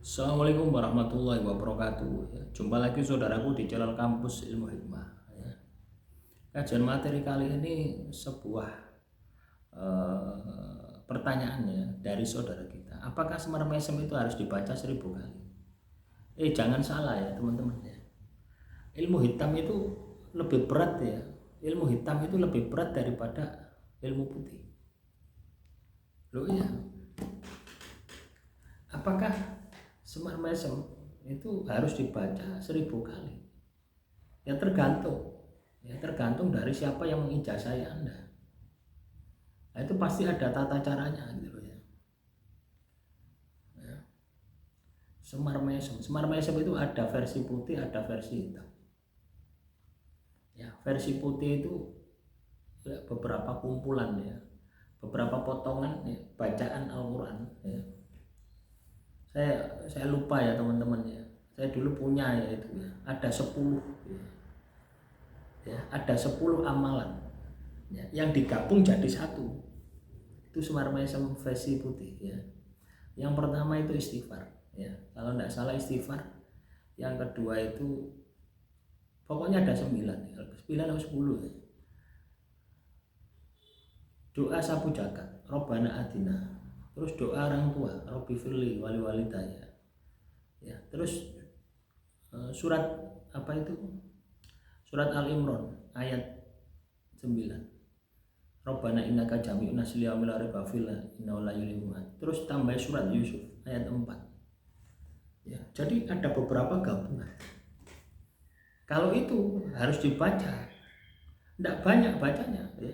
Assalamualaikum warahmatullahi wabarakatuh. Jumpa lagi saudaraku di channel Kampus Ilmu Hikmah. Kajian materi kali ini sebuah pertanyaannya dari saudara kita. Apakah Semar Mesem itu harus dibaca 1000 kali? Jangan salah ya teman-teman ya. Ilmu hitam itu lebih berat ya. Ilmu hitam itu lebih berat daripada ilmu putih. Loh iya. Apakah Semar Mesem itu harus dibaca 1000 kali? Ya tergantung dari siapa yang mengijazahkan Anda. Nah, itu pasti ada tata caranya gitu ya. Semar Mesem itu ada versi putih, ada versi hitam. Ya, versi putih itu ya, beberapa kumpulan ya, beberapa potongan ya, bacaan Al-Quran ya. Saya lupa ya teman-teman ya. Saya dulu punya ya itu ya, ada 10 ya, ada 10 amalan ya, yang digabung jadi satu. Itu Semar Mesem versi putih ya. Yang pertama itu istighfar ya, kalau tidak salah istighfar. Yang kedua itu pokoknya ada 9 ya, 9 atau 10 ya. Doa sapu jagat, Robbana Atina. Terus doa orang tua, Robbi firli wali walidayya ya. Terus surat apa itu, surat Al-Imran ayat 9, Robbana innaka jami'un nas liyaumil la raiba fihi innahu la yuhibbul. Terus tambah surat Yusuf ayat 4 ya. Jadi ada beberapa gabungan. Kalau itu harus dibaca, tidak banyak bacanya ya.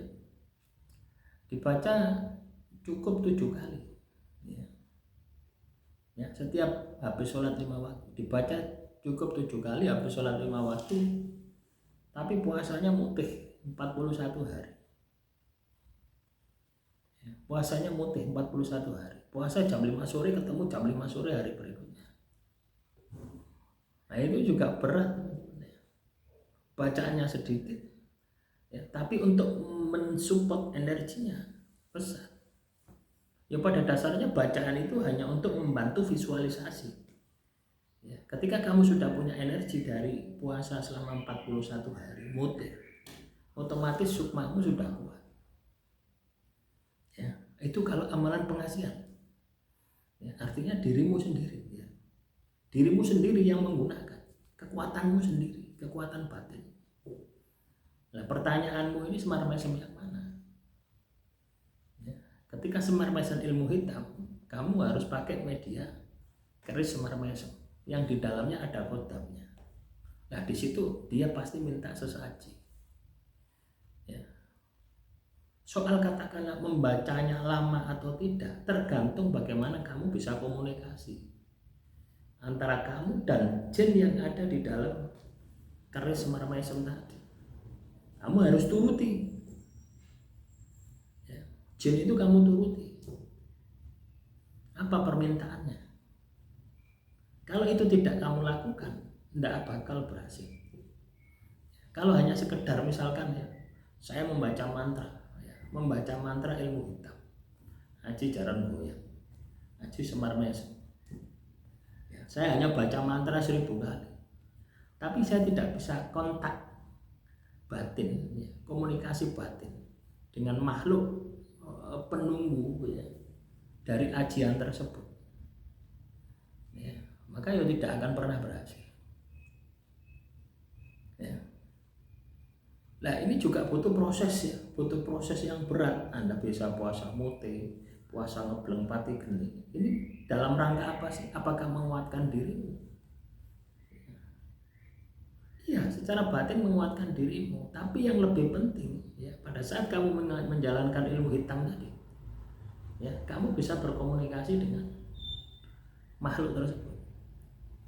Dibaca cukup 7 kali ya, setiap habis sholat 5 waktu dibaca cukup 7 kali habis sholat 5 waktu. Tapi puasanya mutih 41 hari ya, puasanya mutih 41 hari. Puasa jam 5 sore ketemu jam 5 sore hari berikutnya. Nah itu juga berat ya. Bacaannya sedikit ya, tapi untuk mensupport energinya besar. Ya pada dasarnya bacaan itu hanya untuk membantu visualisasi ya. Ketika kamu sudah punya energi dari puasa selama 41 hari mutih, otomatis sukmamu sudah kuat ya. Itu kalau amalan pengasihan ya, artinya dirimu sendiri ya. Dirimu sendiri yang menggunakan kekuatanmu sendiri, kekuatan batin. Nah pertanyaanmu ini Semar Mesem yang mana? Ketika Semar Mesem ilmu hitam, kamu harus pakai media keris Semar Mesem yang di dalamnya ada kodamnya. Nah di situ dia pasti minta sesaji ya. Soal katakanlah membacanya lama atau tidak tergantung bagaimana kamu bisa komunikasi antara kamu dan jin yang ada di dalam keris Semar Mesem tadi. Kamu harus turuti ya. Jin itu kamu turuti apa permintaannya. Kalau itu tidak kamu lakukan, tidak bakal berhasil. Kalau hanya sekedar misalkan ya, saya membaca mantra ilmu hitam, Aji Jaran Goyang, Aji Semar Mesem ya, saya hanya baca mantra 1000 kali, tapi saya tidak bisa kontak batin ya, komunikasi batin dengan makhluk penunggu ya, dari ajian tersebut ya, maka ya tidak akan pernah berhasil ya. Nah ini juga butuh proses ya, butuh proses yang berat. Anda bisa puasa mute, puasa ngebleng pati geni. Ini dalam rangka apa sih? Apakah menguatkan dirimu? Iya, secara batin menguatkan dirimu. Tapi yang lebih penting ya, pada saat kamu menjalankan ilmu hitam tadi ya, kamu bisa berkomunikasi dengan makhluk tersebut.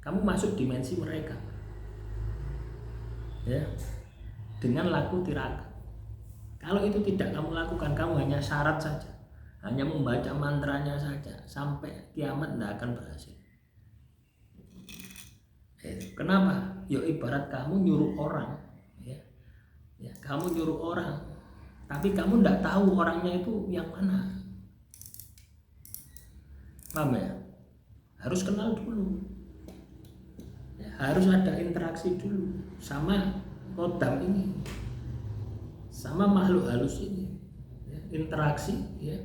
Kamu masuk dimensi mereka ya, dengan laku tirakat. Kalau itu tidak kamu lakukan, kamu hanya syarat saja, hanya membaca mantranya saja, sampai kiamat tidak akan berhasil. Kenapa? Ya ibarat kamu nyuruh orang ya, kamu nyuruh orang tapi kamu tidak tahu orangnya itu yang mana. Paham ya? harus kenal dulu, ya, harus ada interaksi dulu sama kodam ini, sama makhluk halus ini, ya, interaksi, ya,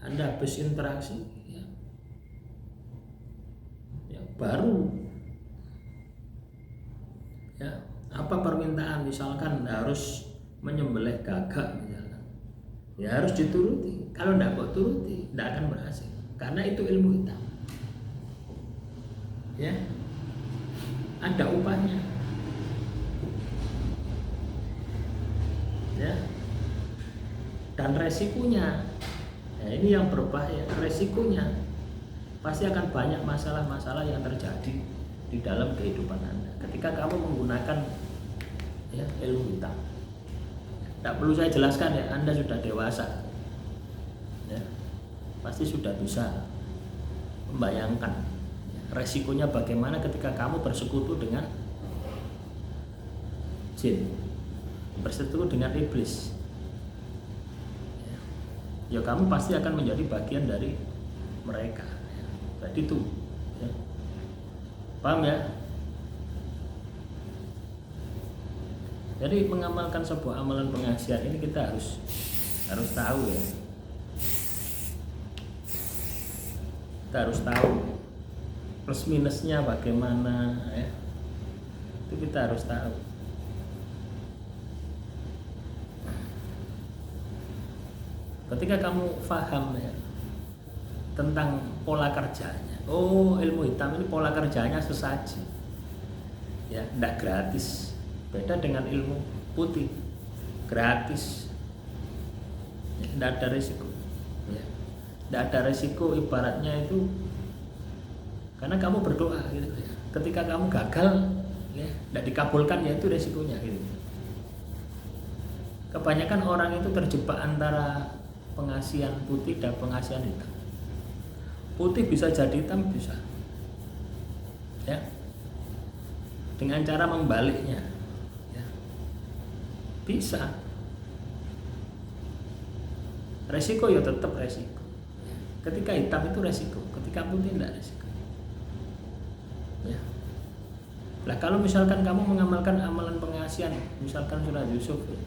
Anda habis interaksi, ya, ya, baru, ya, apa permintaan, misalkan harus menyembelih gagak misalkan, ya harus dituruti. Kalau tidak mau turuti, tidak akan berhasil, karena itu ilmu hitam, ya, ada upahnya, ya, dan resikonya, ya, ini yang berbahaya. Resikonya pasti akan banyak masalah-masalah yang terjadi di dalam kehidupan Anda ketika kamu menggunakan, ya, ilmu hitam. Tidak perlu saya jelaskan, ya, Anda sudah dewasa, ya, pasti sudah bisa membayangkan, ya, resikonya bagaimana ketika kamu bersekutu dengan jin, bersekutu dengan iblis, ya, ya kamu pasti akan menjadi bagian dari mereka, ya. Jadi itu, ya. Paham, ya? Jadi mengamalkan sebuah amalan pengasihan ini kita harus tahu, ya. Kita harus tahu plus minusnya bagaimana, ya. Itu kita harus tahu. Ketika kamu paham, ya, tentang pola kerjanya, oh, ilmu hitam ini pola kerjanya sesaji, ya, tidak gratis. Beda dengan ilmu putih, gratis, ya, tidak ada risiko, ya. Tidak ada risiko, ibaratnya itu karena kamu berdoa, gitu, ya. Ketika kamu gagal, ya, tidak dikabulkan, ya itu risikonya, gitu. Kebanyakan orang itu terjebak antara pengasihan putih dan pengasihan hitam. Putih bisa jadi hitam, bisa, ya, dengan cara membaliknya. Bisa. Resiko ya tetap resiko. Ketika hitam itu resiko, ketika putih tidak resiko. Ya. Nah, kalau misalkan kamu mengamalkan amalan pengasihan, misalkan surat Yusuf, ya,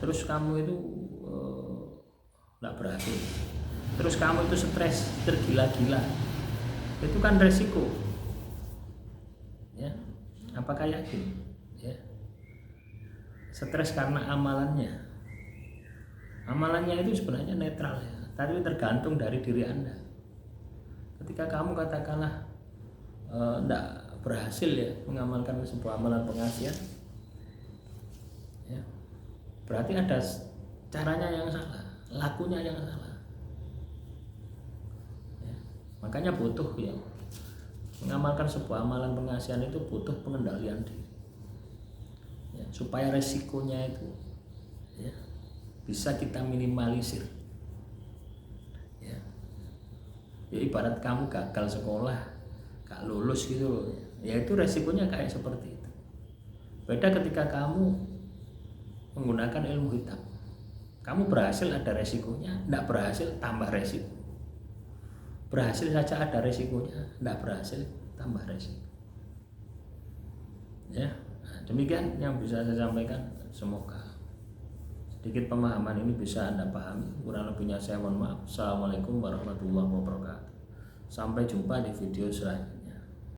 terus kamu itu tidak berhasil, terus kamu itu stres, tergila-gila, itu kan resiko. Ya. Apakah yakin? Ya. Stres karena amalannya itu sebenarnya netral, ya, tapi tergantung dari diri Anda. Ketika kamu katakanlah tidak berhasil, ya, mengamalkan sebuah amalan pengasihan, ya, berarti ada caranya yang salah, lakunya yang salah, ya. Makanya butuh, ya, mengamalkan sebuah amalan pengasihan itu butuh pengendalian diri, ya, supaya resikonya itu, ya, bisa kita minimalisir, ya. Ya, ibarat kamu gagal sekolah, gak lulus gitu, ya itu resikonya kayak seperti itu. Beda ketika kamu menggunakan ilmu hitam, kamu berhasil ada resikonya, tidak berhasil tambah resiko, berhasil saja ada resikonya, tidak berhasil tambah resiko, ya. Demikian yang bisa saya sampaikan. Semoga sedikit pemahaman ini bisa Anda pahami. Kurang lebihnya saya mohon maaf. Assalamualaikum warahmatullahi wabarakatuh. Sampai jumpa di video selanjutnya.